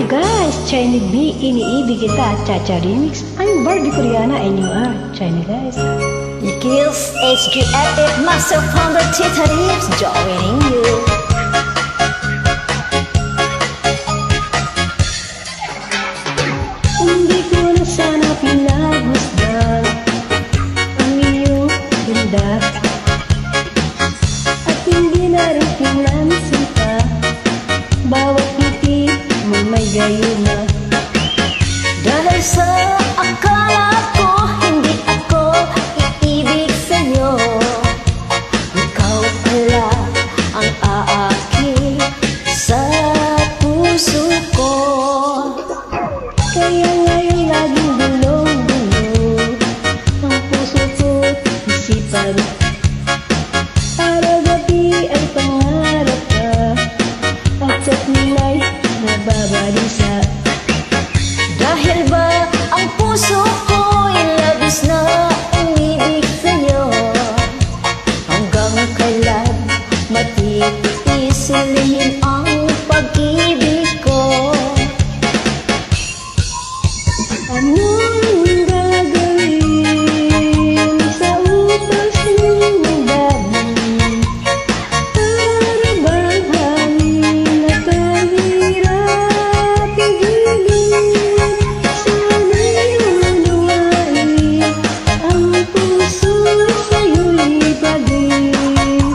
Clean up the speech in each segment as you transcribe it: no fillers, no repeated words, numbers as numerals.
guys! China B, iniibig kita, Cha-Cha Remix. I'm Barbie Koreana and you are China guys. Kills HGFF Master from the Tita Lips joining you. Hindi ko na sana pinagmasdan ang iyong ganda at hindi na rin pinansin pa bawat ngiti mo may gayuma. Dahil sa akala ko hindi ako iibig sa'yo, ikaw pala ang aakit sa puso ko. Kaya ngayon laging bulong-bulong ang puso ko't isipan. Araw-gabi ay pangarap ka at sa tunay nababalisa. Dahil ba ang puso ko'y labis na umibig sa'yo, hanggang kailan matitisilin ang pag-ibig ko? Anong gagawin sa utos ng dami? Para bang hangin na kahirap igilid? Sana'y unawain ang puso sa'yo'y pag-ibig.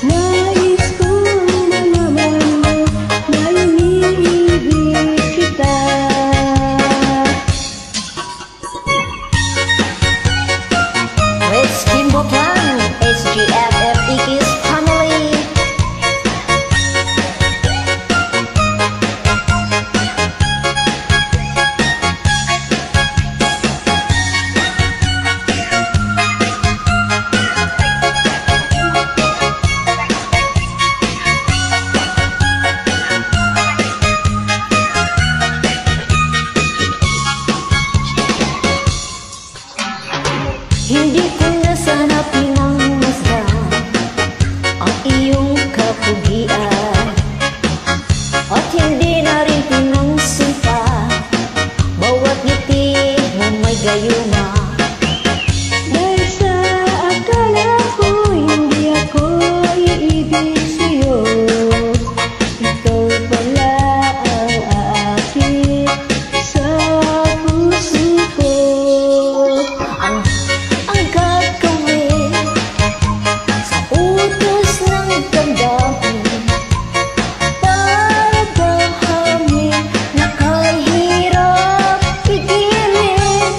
Nais kong malaman mo na iniibig kita. Let's Kimbo Clan, HGFF Ikis family. Hindi ko na sana pinangmasdan ang iyong kapugian, at hindi na rin pinangsimpa bawat ngiti mo may gayuma. Dahil sa akala ko hindi ako iibig sa'yo, ikaw pala ang aakit sa puso ko. Ang gagawin sa utos ng damdamin, para bang hangin na kahirap pigilin?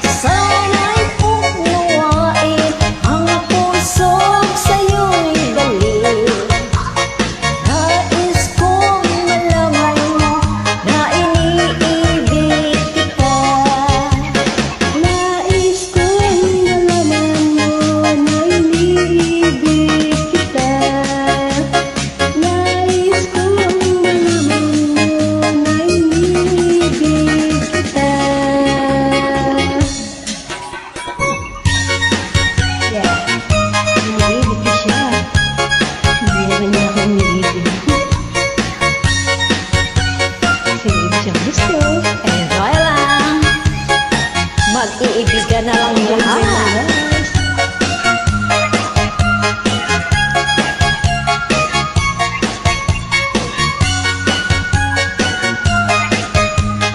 Sana'y unawain ang puso sa'yo'y balik. Nais kong malaman mo na iniibig kita. Nais kong malaman mo na iniibig kita. Nais kong malaman mo na iniibig kita. Yeah, iniibig ko siya. Hindi naman niya ako iniibig. Kasi hindi siya gusto. Enjoy lang. Mag-iibigan na lang lahat.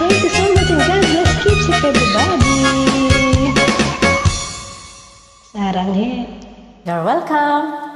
Thank you so much and God bless. Keep safe everybody. Sarang he. You're welcome.